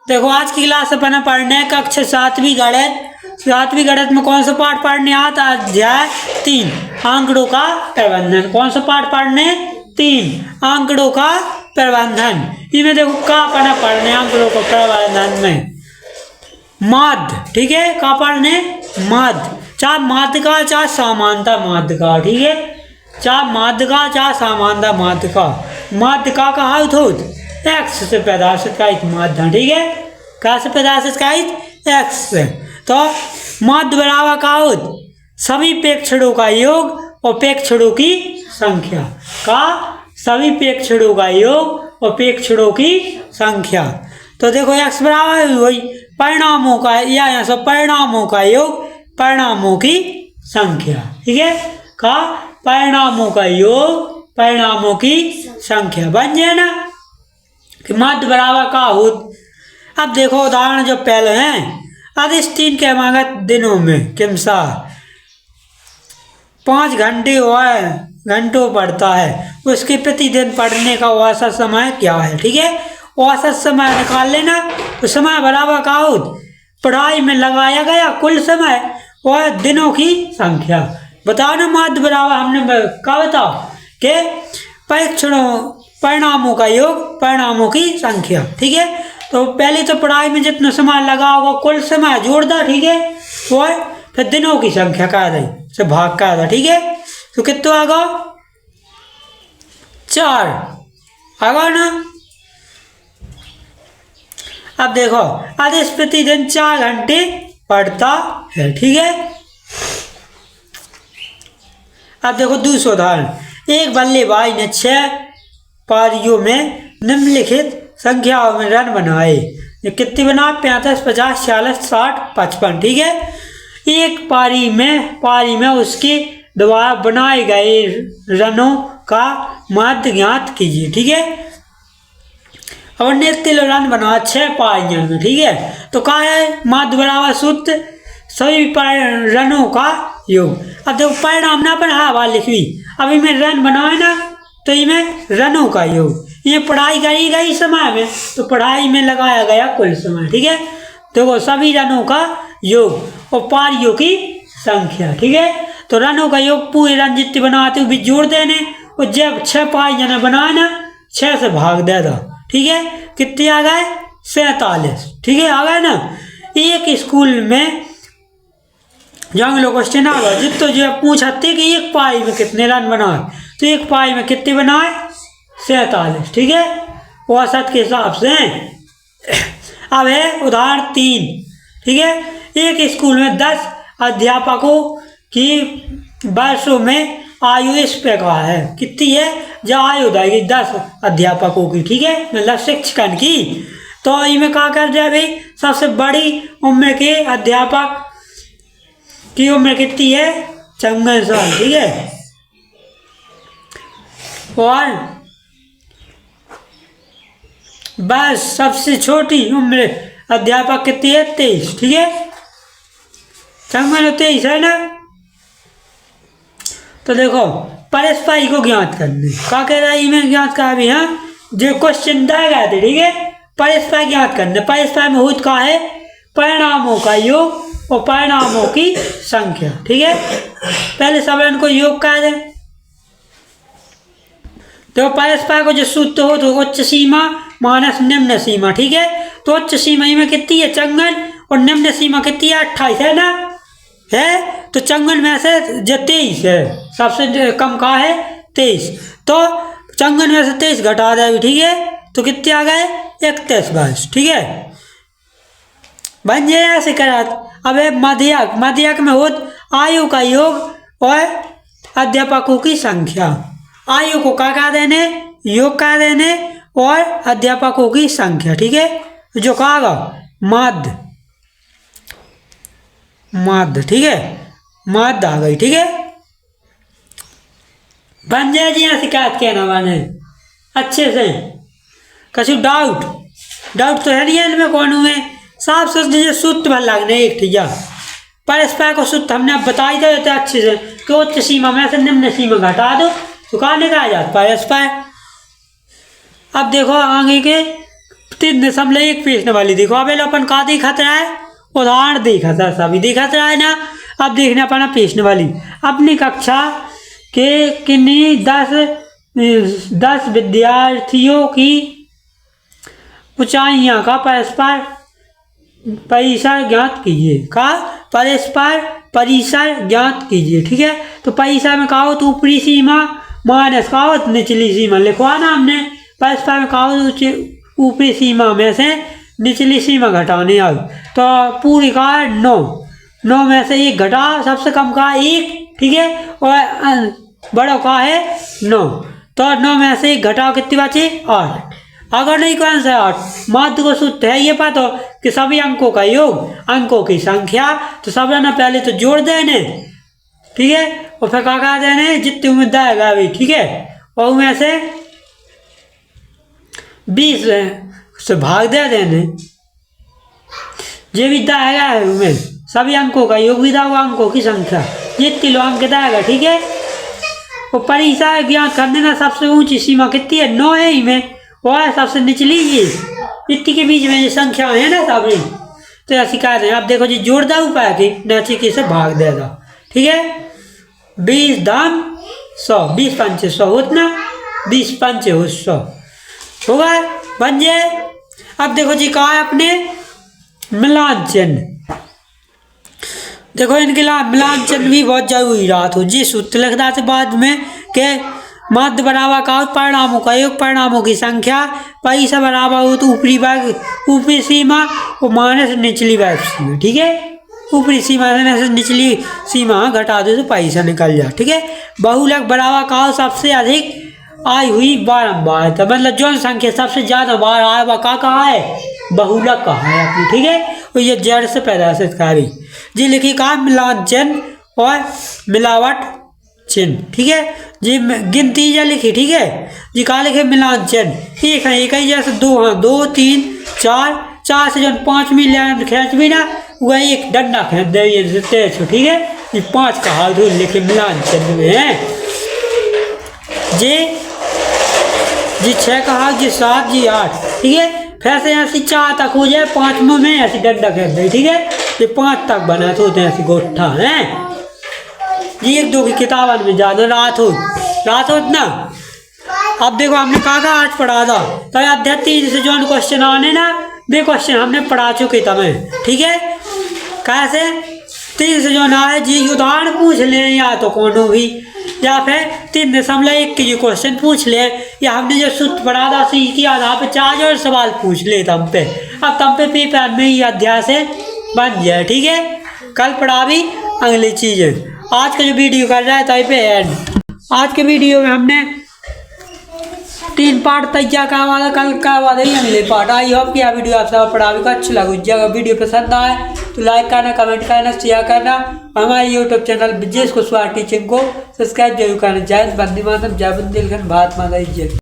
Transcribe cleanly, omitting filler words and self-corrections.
देखो आज की क्लास अपन पढ़ने कक्षा सातवीं गणित में कौन सा पाठ पढ़ने आता? अध्याय 3 आंकड़ों का प्रबंधन। कौन सा पाठ पढ़ने? 3 आंकड़ों का प्रबंधन। इनमें देखो का पढ़ना पढ़ने आंकड़ों का प्रबंधन में माध्य, ठीक है, का पढ़ने माध्य, चाहे माध्य का चाहे समानता माध्य का, ठीक है, चाहे माध्य का चाहे समानता माध्य का। माध्य का कहा एक्स से प्रदर्शित का एक माध्य, ठीक है, का से प्रदर्शित का एक्स से। तो माध्य बराबर का सभी प्रेक्षणों का योग और प्रेक्षणों की संख्या का, सभी प्रेक्षणों का योग और प्रेक्षणों की संख्या। तो देखो एक्स बराबर वही परिणामों का या यहाँ सब परिणामों का योग परिणामों की संख्या, ठीक है, का परिणामों का योग परिणामों की संख्या बन जाए ना कि माध्य बराबर का हो। अब देखो उदाहरण जो पहले हैं, आदेश 3 के मांगत दिनों में क्रमशः 5 घंटे और घंटों पढ़ता है, उसके प्रतिदिन पढ़ने का औसत समय क्या है? ठीक है, औसत समय निकाल लेना। तो समय बराबर का हो पढ़ाई में लगाया गया कुल समय और दिनों की संख्या। बताओ ना माध्य बराबर हमने क्या बताओ कि परीक्षणों परिणामों का योग परिणामों की संख्या, ठीक है। तो पहले तो पढ़ाई में जितना समय लगा होगा कुल समय जोड़ दो, ठीक है, और फिर दिनों की संख्या का दे से भाग का था, ठीक है। तो कितना आगा 4 आगा ना। अब देखो आदेश प्रतिदिन 4 घंटे पढ़ता है, ठीक है। अब देखो दूसरा उदाहरण, एक बल्लेबाज ने 6 पारियों में निम्नलिखित संख्याओं में रन बनाए। ये कितने बना? 35, 50, 40, 60, 55, ठीक है। एक पारी में उसके द्वारा बनाए गए रनों का माध्य ज्ञात कीजिए, ठीक है। और ने 3 रन बना 6 पारियों में, ठीक है। तो क्या है? माध्य बराबर सूत्र सभी रनों का योग। अब देखो परिणाम ना पर हाँ बात लिखी, अब इनमें रन बनाए ना तो इनमें रनों का योग। ये पढ़ाई करी गई समय में तो पढ़ाई में लगाया गया कुल समय, ठीक है। देखो सभी रनों का योग और पारियों की संख्या, ठीक है। तो रनों का योग पूरे रन जितने बनाते भी जोड़ देने और जब 6 पारियां बनाए ना 6 से भाग दे दो, ठीक है। कितने आ गए? 47, ठीक है, आ गए ना। एक स्कूल में जंगलों क्वेश्चन आ गया जितो जो पूछते कि एक पारी में कितने रन बनाए, तो एक पारी में कितने बनाए? 47, ठीक है, औसत के हिसाब से। अब है उदाहरण 3, ठीक है। एक स्कूल में 10 अध्यापकों की वर्षों में आयु इस प्रकार है। कितनी है? जो आयु होगी 10 अध्यापकों की, ठीक है, मतलब शिक्षकन की। तो इनमें क्या कर दिया भाई? सबसे बड़ी उम्र के अध्यापक की उम्र कितनी है? 54 साल, ठीक है। और बस सबसे छोटी उम्र अध्यापक कितनी है? 23, ठीक है। 54 और 23 है ना। तो देखो परस्पाई को ज्ञात करने क्या कह रहा है? मैं ज्ञात कर भी हाँ जो क्वेश्चन दिए गए थे, ठीक है, परस्पाई ज्ञात करने। परस्पाई में होता क्या है? परिणामों का योग और परिणामों की संख्या, ठीक है। पहले सब इनको योग कर दें। तो परस्पर को जो सूत्र हो तो उच्च सीमा माइनस निम्न सीमा, ठीक है। तो उच्च सीमा में कितनी है? 54 और निम्न सीमा कितनी है? 28 है ना, है। तो 54 में से जो 23 है सबसे कम का है 23, तो 54 में से 23 घटा देगी, ठीक है। तो कितने आ गए? 31 बस, ठीक है, बन जाए ऐसे करात। अब मध्यक में हो आयु का योग और अध्यापकों की संख्या। आयु को क्या कह देने? योग कह देने और अध्यापकों की संख्या, ठीक है। जो कहा माध्य, ठीक है, माध्य आ गई, ठीक है, बन जाए जी। यहाँ शिकायत कहना बने अच्छे से। कछु डाउट तो है नहीं इनमें कौन हुए? साफ सोच दीजिए सूत्र भर लगने एक ठीक है। परस्पर को सूत्र हमने अब बताई देते अच्छे से कि उच्च सीमा में से निम्न सीमा घटा दो तो कहाँ निकाला जाता परस्पर। अब देखो आगे के 3.1 प्रश्न वाली देखो। अब अपन का दिखत रहा है, उदाहरण दिखत है, सभी दिखत रहा है ना। अब देखना अपना प्रश्न वाली। अपनी कक्षा के किन्हीं 10 विद्यार्थियों की ऊंचाइयां का परस्पर परिसर ज्ञात कीजिए। का परस्पर परिसर ज्ञात कीजिए। ठीक है, तो परिसर में कहा हो तो ऊपरी सीमा माइनस कहा हो निचली सीमा लिखवाना हमने। परस्पर में कहा हो तो ऊपरी सीमा में से निचली सीमा घटाने आई। तो पूरी का 9 में से 1 घटा, सबसे कम का 1। ठीक है, और बड़ा का है 9। तो 9 में से 1 घटाओ, कितनी बची 8। अगर नहीं कौन सा 8 माध्य को सूत्र है ये पता हो कि सभी अंकों का योग अंकों की संख्या। तो सब ना पहले तो जोड़ देने। ठीक है, और फिर क्या देने जितनी उम्मीद आएगा अभी। ठीक है, और उनमें से 20 से भाग दे देने। ये भी दाएगा उनमें सभी अंकों का योग भी दाओ अंकों की संख्या जितनी लो अंक दाएगा। ठीक है, और परिसर ज्ञात करने ना सबसे ऊंची सीमा कितनी है 9 है। इनमें और सबसे निचली ये इतनी के बीच में ये संख्या है ना सभी। तो ऐसी कह रहे हैं। अब देखो जी जोड़दा उपाय की नीचे की से भाग देगा। ठीक है, 20 दाम 100, 20 पंचे 100 उतना 20 पंचे 100 होगा बन जाए। अब देखो जी कहा है अपने मिलान चिन्ह। देखो इनके लिए मिलान चिन्ह भी बहुत जरूरी रहा तो जी सूत्र लिखना से बाद में के माध्य बराबर का परिणामों का योग परिणामों की संख्या परिसर बराबर हो तो ऊपरी वर्ग ऊपरी सीमा और माइनस निचली वर्ग सीमा। ठीक है, ऊपरी सीमा से निचली सीमा घटा दो तो परिसर निकल जाए। ठीक है, बहुलक बराबर का सबसे अधिक आई हुई बारंबार। तो मतलब जो संख्या सबसे ज्यादा बार आया वह का कहा है बहुलक कहा है अपनी। ठीक है, और ये जड़ से पैदाशित कारी जी लिखी कहा मिलान चिन्ह और मिलावट चिन्ह। ठीक है जी, गिनती जा लिखी। ठीक है जी, कहा लिखे मिलान चिन्ह एक है एक ही जैसे 2 हाँ 2 3 4 से जो 5 मिल खींच भी ना वह एक डंडा खींच दे। ठीक है, ये 5 का हाल धूल लिखे मिलान चिन्ह में है जी 6 का हाल जी 7 जी 8। ठीक है, फिर से ऐसी 4 तक हो जाए 5 में ऐसी डंडा खींच दे। ठीक है, ये 5 तक बना तो ऐसी गोठा है जी 1-2 की किताबन में ज्यादा रात हो इतना। अब देखो हमने कहा आज पढ़ा था तो अध्याय 3 से जो क्वेश्चन आने ना वे क्वेश्चन हमने पढ़ा चुके तमें। ठीक है, कैसे 3 से जो ना है जी उदाहरण पूछ ले या तो कोनो भी या फिर 3.1 के जो क्वेश्चन पूछ ले या हमने जो सूत्र पढ़ा था उसी के आधार पर 4 और सवाल पूछ ले तम पे। अब तम पे पेपर में ही अध्याय से बन जाए। ठीक है, कल पढ़ा भी अगली चीजें। आज का जो वीडियो कर रहा है ताई पे एंड। आज के वीडियो में हमने 3 पार्ट तैयार करवा था, कल करवा देंगे अगले पार्ट। आई होप कि यह वीडियो आप सब पढ़ा भी अच्छा लगा। अगर वीडियो पसंद आए तो लाइक करना, कमेंट करना, शेयर करना। हमारे YouTube channel Vijesh Kushwaha teaching को सब्सक्राइब जरूर करना। जय हिंद, वंदे मातरम, जय बुंदेलखंड, भारत माता की जय।